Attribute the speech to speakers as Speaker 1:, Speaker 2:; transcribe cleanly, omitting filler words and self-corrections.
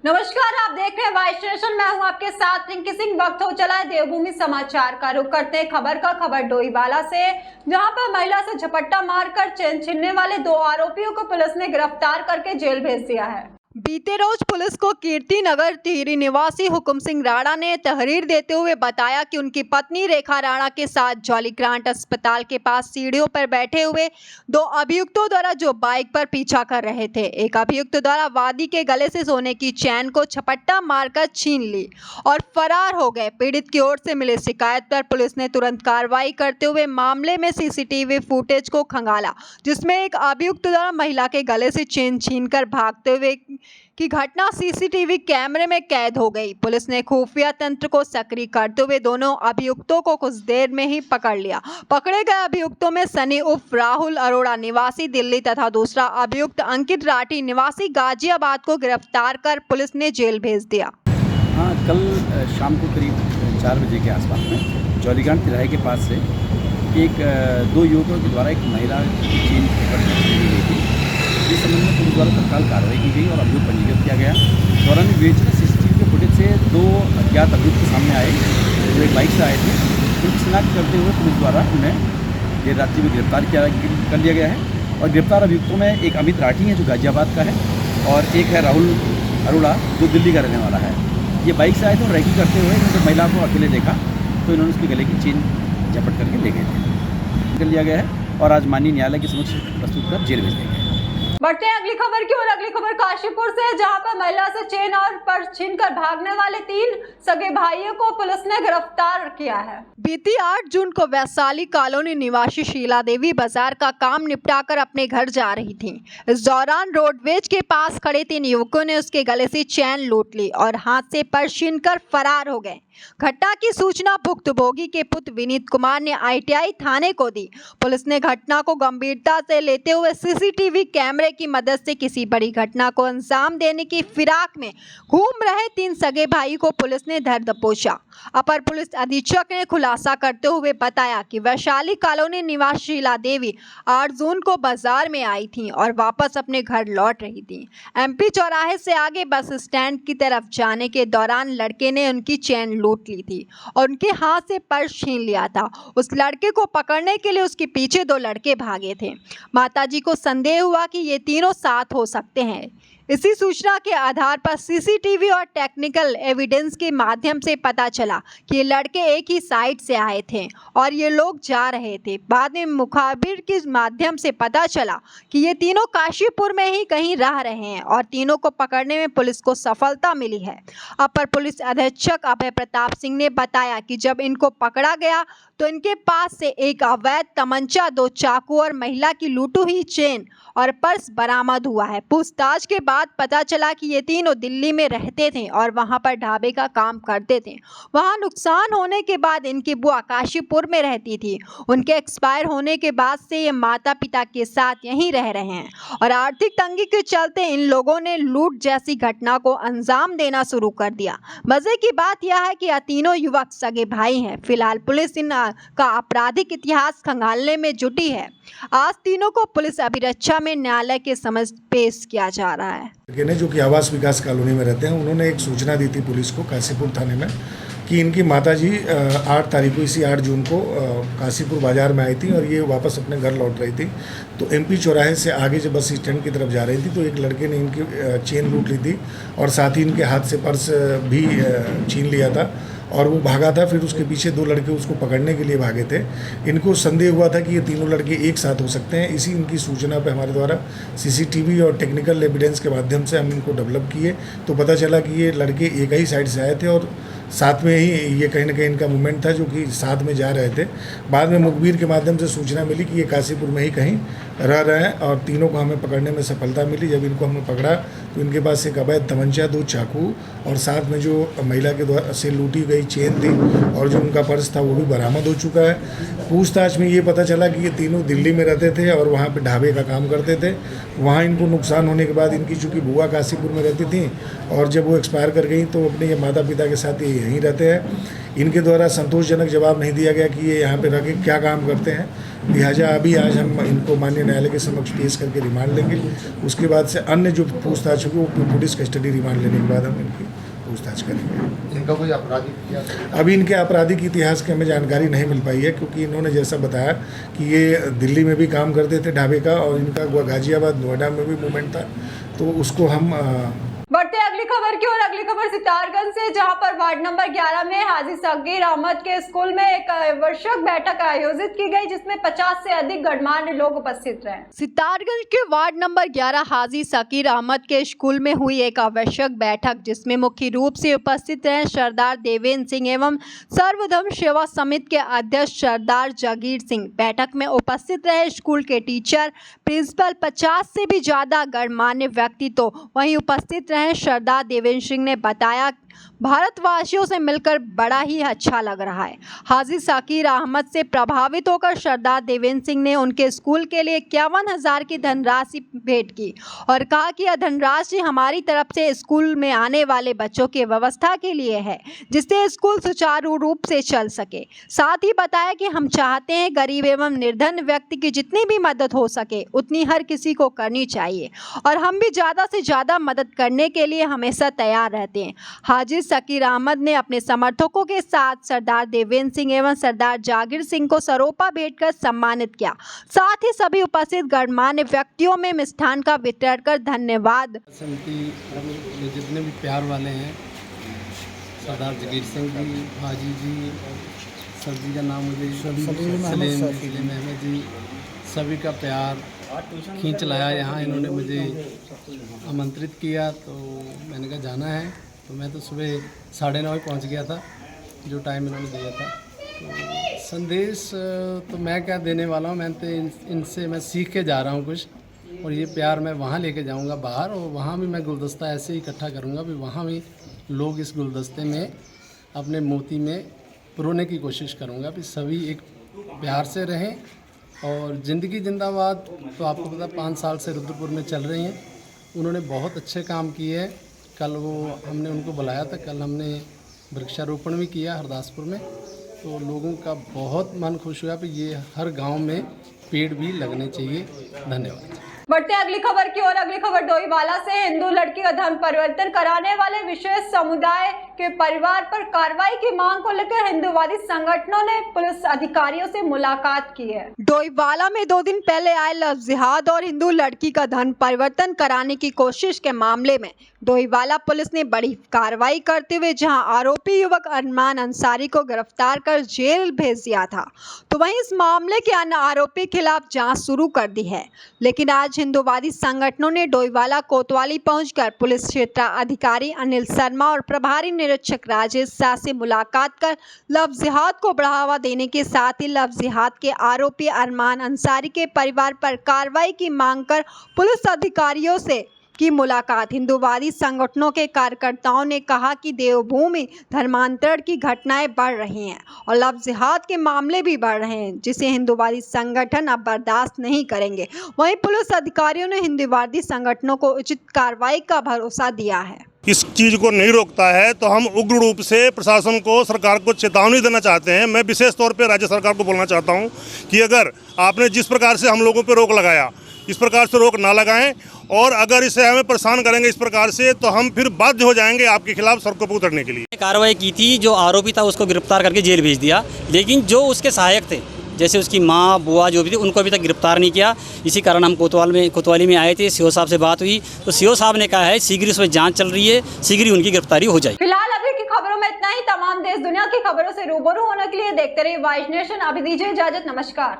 Speaker 1: नमस्कार, आप देख रहे हैं वाइस स्टेशन। मैं हूं आपके साथ रिंकी सिंह। वक्त हो चला है देवभूमि समाचार का। रुख करते हैं खबर डोईवाला से, जहां पर महिला से झपट्टा मारकर चेन छीनने वाले 2 आरोपियों को पुलिस ने गिरफ्तार करके जेल भेज दिया है। बीते रोज पुलिस को कीर्ति नगर टिहरी निवासी हुकुम सिंह राणा ने तहरीर देते हुए बताया कि उनकी पत्नी रेखा राणा के साथ जॉली ग्रांट अस्पताल के पास सीढ़ियों पर बैठे हुए 2 अभियुक्तों द्वारा जो बाइक पर पीछा कर रहे थे। एक अभियुक्त द्वारा वादी के गले से सोने की चैन को झपट्टा मारकर छीन ली और फरार हो गए। पीड़ित की ओर से मिली शिकायत पर पुलिस ने तुरंत कार्रवाई करते हुए मामले में सीसीटीवी फुटेज को खंगाला, जिसमें एक अभियुक्त द्वारा महिला के गले से चेन छीनकर भागते हुए की घटना सीसीटीवी कैमरे में कैद हो गई। पुलिस ने खुफिया तंत्र को सक्रिय करते हुए दोनों अभियुक्तों को कुछ देर में ही पकड़ लिया। पकड़े गए अभियुक्तों में सनी उर्फ राहुल अरोड़ा निवासी दिल्ली तथा दूसरा अभियुक्त अंकित राठी निवासी गाजियाबाद को गिरफ्तार कर पुलिस ने जेल भेज दिया।
Speaker 2: हाँ, कल शाम को करीब 4 बजे के आसपास में जॉलीग्रांट तिराहे के पास से 2 युवकों के द्वारा एक महिला की चेन ली गई थी। इस संबंध में पुलिस द्वारा तत्काल कार्रवाई की गई और अभियोग पंजीकृत किया गया। दौरान विवेचना सीसीटीवी के फुटेज से 2 अज्ञात अभियुक्त सामने आए, जो एक बाइक से आए थे। उनकी शिनाख्त करते हुए पुलिस द्वारा उन्हें देर रात्रि में गिरफ्तार कर लिया गया है। और गिरफ्तार अभियुक्तों में एक अमित राठी है जो गाजियाबाद का है, और एक है राहुल अरोड़ा जो दिल्ली का रहने वाला है। ये बाइक से आए थे और रैकी करते हुए इन्होंने महिला को अकेले देखा तो इन्होंने उसके गले की चेन झपट करके ले गए थे। कर लिया गया है और आज माननीय न्यायालय के समक्ष प्रस्तुत कर जेल भेज देंगे।
Speaker 1: बढ़ते हैं अगली खबर की ओर। अगली खबर काशीपुर से, जहां पर महिला से चेन और पर्स छीनकर भागने वाले 3 सगे भाइयों को पुलिस ने गिरफ्तार किया है। बीती 8 जून को वैशाली कॉलोनी निवासी शीला देवी बाजार का काम निपटाकर अपने घर जा रही थी। इस दौरान रोडवेज के पास खड़े 3 युवकों ने उसके गले से चैन लूट ली और हाथ से पर्स छीनकर फरार हो गए। घटना की सूचना भुक्तभोगी के पुत्र विनीत कुमार ने आईटीआई थाने को दी। पुलिस ने घटना को गंभीरता से लेते हुए सीसीटीवी कैमरे की मदद से किसी बड़ी घटना को अंजाम देने की फिराक में घूम रहे 3 सगे भाई को पुलिस ने धर दबोचा। अपर पुलिस अधीक्षक ने खुलासा करते हुए बताया कि वैशाली कॉलोनी निवासी शीला देवी 8 जून को बाजार में आई थी और वापस अपने घर लौट रही थी। एमपी चौराहे से आगे बस स्टैंड की तरफ जाने के दौरान लड़के ने उनकी चैन लूट ली थी और उनके हाथ से पर्स छीन लिया था। उस लड़के को पकड़ने के लिए उसके पीछे 2 लड़के भागे थे। माताजी को संदेह हुआ कि ये तीनों साथ हो सकते हैं। इसी सूचना के आधार पर सीसीटीवी और टेक्निकल एविडेंस के माध्यम से पता चला कि ये लड़के एक ही साइड से आए थे और ये लोग जा रहे थे। बाद में मुखबिर के माध्यम से पता चला कि ये तीनों काशीपुर में ही कहीं रह रहे हैं और तीनों को पकड़ने में पुलिस को सफलता मिली है। अपर पुलिस अधीक्षक अभय प्रताप सिंह ने बताया कि जब इनको पकड़ा गया तो इनके पास से एक अवैध तमंचा, 2 चाकू और महिला की लूटी हुई चेन और पर्स बरामद हुआ है। पूछताछ के बाद पता चला कि ये तीनों दिल्ली में रहते थे और वहां पर ढाबे का काम करते थे। वहां नुकसान होने के बाद इनकी बुआ काशीपुर में रहती थी। उनके एक्सपायर होने के बाद से ये माता पिता के साथ यहीं रह रहे हैं और आर्थिक तंगी के चलते इन लोगों ने लूट जैसी घटना को अंजाम देना शुरू कर दिया। मजे की बात यह है कि यह तीनों युवक सगे भाई हैं। फिलहाल पुलिस इन का आपराधिक इतिहास खंगालने में जुटी है। आज तीनों को पुलिस अभिरक्षा में न्यायालय के समक्ष पेश किया जा रहा है।
Speaker 3: जो कि आवास विकास कॉलोनी में रहते हैं, उन्होंने एक सूचना दी थी पुलिस को काशीपुर थाने में कि इनकी माताजी 8 तारीख को, इसी 8 जून को काशीपुर बाजार में आई थी और ये वापस अपने घर लौट रही थी। तो एमपी चौराहे से आगे जब बस स्टैंड की तरफ जा रही थी तो एक लड़के ने इनकी चेन लूट ली थी और साथ ही इनके हाथ से पर्स भी छीन लिया था और वो भागा था। फिर उसके पीछे 2 लड़के उसको पकड़ने के लिए भागे थे। इनको संदेह हुआ था कि ये तीनों लड़के एक साथ हो सकते हैं। इसी इनकी सूचना पे हमारे द्वारा सीसीटीवी और टेक्निकल एविडेंस के माध्यम से हम इनको डेवलप किए तो पता चला कि ये लड़के एक ही साइड से आए थे और साथ में ही ये कहीं ना कहीं इनका मूवमेंट था, जो कि साथ में जा रहे थे। बाद में मुखबिर के माध्यम से सूचना मिली कि ये काशीपुर में ही कहीं रह रहे हैं और तीनों को हमें पकड़ने में सफलता मिली। जब इनको हमने पकड़ा तो इनके पास एक अवैध तमंचा, 2 चाकू और साथ में जो महिला के द्वारा से लूटी गई चेन थी और जो उनका पर्स था वो भी बरामद हो चुका है। पूछताछ में ये पता चला कि ये तीनों दिल्ली में रहते थे और वहाँ पे ढाबे का काम करते थे। वहाँ इनको नुकसान होने के बाद इनकी चूँकि बुआ काशीपुर में रहती थी और जब वो एक्सपायर कर गई तो अपने ये माता पिता के साथ ये यहीं रहते हैं। इनके द्वारा संतोषजनक जवाब नहीं दिया गया कि ये यहाँ पे रह के क्या काम करते हैं, लिहाजा अभी आज हम इनको माननीय न्यायालय के समक्ष पेश करके रिमांड लेंगे। उसके बाद से अन्य जो पूछताछ होगी वो पुलिस कस्टडी रिमांड लेने के बाद हम इनकी पूछताछ करेंगे।
Speaker 4: इनका कोई आपराधिक इतिहास?
Speaker 3: अभी इनके आपराधिक इतिहास की हमें जानकारी नहीं मिल पाई है, क्योंकि इन्होंने जैसा बताया कि ये दिल्ली में भी काम करते थे ढाबे का और इनका गाजियाबाद नोएडा में भी मूवमेंट था, तो उसको हम
Speaker 1: बढ़ते अगली खबर की ओर। अगली खबर सितारगंज से, जहां पर वार्ड नंबर 11 में हाजी सगीर अहमद के स्कूल में एक आवश्यक बैठक आयोजित की गई, जिसमें 50 से अधिक गणमान्य लोग उपस्थित रहे। सितारगंज के वार्ड नंबर 11 हाजी सगीर अहमद के स्कूल में हुई एक आवश्यक बैठक, जिसमें मुख्य रूप से उपस्थित रहे सरदार देवेंद्र सिंह एवं सर्वधर्म सेवा समिति के अध्यक्ष सरदार जगीर सिंह। बैठक में उपस्थित रहे स्कूल के टीचर, प्रिंसिपल, 50 से भी ज्यादा गणमान्य व्यक्ति। तो वहीं उपस्थित सरदार देवेंद्र सिंह ने बताया, भारतवासियों से मिलकर बड़ा ही अच्छा लग रहा है। हाजी सगीर अहमद से प्रभावित होकर सरदार देवेंद्र सिंह ने उनके स्कूल के लिए 51,000 की धनराशि भेंट की और कहा कि यह धनराशि हमारी तरफ से स्कूल में आने वाले बच्चों की व्यवस्था के लिए है, जिससे स्कूल सुचारू रूप से चल सके। साथ ही बताया कि हम चाहते हैं गरीब एवं निर्धन व्यक्ति की जितनी भी मदद हो सके उतनी हर किसी को करनी चाहिए और हम भी ज़्यादा से ज़्यादा मदद करने के लिए हमेशा तैयार रहते हैं। हाजी सगीर अहमद ने अपने समर्थकों के साथ सरदार देवेंद्र सिंह एवं सरदार जागीर सिंह को सरोपा भेंट कर सम्मानित किया। साथ ही सभी उपस्थित गणमान्य व्यक्तियों में मिष्ठान का वितरण कर धन्यवाद।
Speaker 5: समिति में जितने भी प्यार वाले हैं, सरदार जगीर सिंह जी, हाजी जी, सर जी का नाम मुझे सलीम अहमद जी, सभी का प्यार खींच लाया यहाँ। इन्होंने मुझे आमंत्रित किया तो मैंने कहा जाना है, तो मैं तो सुबह 9:30 पहुँच गया था, जो टाइम इन्होंने दिया था। तो संदेश तो मैं क्या देने वाला हूँ, मैं तो इनसे मैं सीख के जा रहा हूँ कुछ, और ये प्यार मैं वहाँ लेके जाऊँगा बाहर, और वहाँ भी मैं गुलदस्ता ऐसे ही इकट्ठा करूँगा भी वहाँ भी लोग इस गुलदस्ते में अपने मोती में पुरोने की कोशिश करूँगा भी सभी एक प्यार से रहें। और ज़िंदगी जिंदाबाद तो आपको पता 5 साल से रुद्रपुर में चल रही हैं, उन्होंने बहुत अच्छे काम किए हैं। कल वो हमने उनको बुलाया था, कल हमने वृक्षारोपण भी किया हरदासपुर में, तो लोगों का बहुत मन खुश हुआ कि ये हर गांव में पेड़ भी लगने चाहिए। धन्यवाद।
Speaker 1: बढ़ते अगली खबर की ओर। अगली खबर डोईवाला से, हिंदू लड़की का धर्म परिवर्तन कराने वाले विशेष समुदाय के परिवार पर कार्रवाई की मांग को लेकर हिंदूवादी संगठनों ने पुलिस अधिकारियों से मुलाकात की है। डोईवाला में 2 दिन पहले आए लव जिहाद और हिंदू लड़की का धर्म परिवर्तन कराने की कोशिश के मामले में डोईवाला पुलिस ने बड़ी कार्रवाई करते हुए जहां आरोपी युवक अरमान अंसारी को गिरफ्तार कर जेल भेज दिया था, तो वहीं इस मामले के अन्य आरोपी खिलाफ जांच शुरू कर दी है। लेकिन आज हिंदूवादी संगठनों ने डोईवाला कोतवाली पहुंचकर पुलिस क्षेत्र अधिकारी अनिल शर्मा और प्रभारी निरीक्षक राजेश शाह से मुलाकात कर लव जिहाद को बढ़ावा देने के साथ ही लव जिहाद के आरोपी अरमान अंसारी के परिवार पर कार्रवाई की मांग कर पुलिस अधिकारियों से की मुलाकात। हिंदूवादी संगठनों के कार्यकर्ताओं ने कहा कि देवभूमि धर्मांतरण की घटनाएं बढ़ रही हैं और लव जिहाद के मामले भी बढ़ रहे हैं, जिसे हिंदूवादी संगठन अब बर्दाश्त नहीं करेंगे। वहीं पुलिस अधिकारियों ने हिंदूवादी संगठनों को उचित कार्रवाई का भरोसा दिया है।
Speaker 6: इस चीज़ को नहीं रोकता है तो हम उग्र रूप से प्रशासन को, सरकार को चेतावनी देना चाहते हैं। मैं विशेष तौर पे राज्य सरकार को बोलना चाहता हूं कि अगर आपने जिस प्रकार से हम लोगों पे रोक लगाया, इस प्रकार से रोक ना लगाएं, और अगर इसे हमें परेशान करेंगे इस प्रकार से तो हम फिर बाध्य हो जाएंगे आपके खिलाफ सड़कों पर उतरने के लिए।
Speaker 7: कार्रवाई की थी, जो आरोपी था उसको गिरफ्तार करके जेल भेज दिया, लेकिन जो उसके सहायक थे जैसे उसकी माँ, बुआ जो भी थी, उनको अभी तक गिरफ्तार नहीं किया। इसी कारण हम कोतवाली में आए थे, सीओ साहब से बात हुई तो सीओ साहब ने कहा है शीघ्र इस पर जांच चल रही है, शीघ्र ही उनकी गिरफ्तारी हो जाएगी।
Speaker 1: फिलहाल अभी की खबरों में इतना ही। तमाम देश दुनिया की खबरों से रूबरू होने के लिए देखते रहिए वाइज नेशन। अभी दीजिए इजाजत, नमस्कार।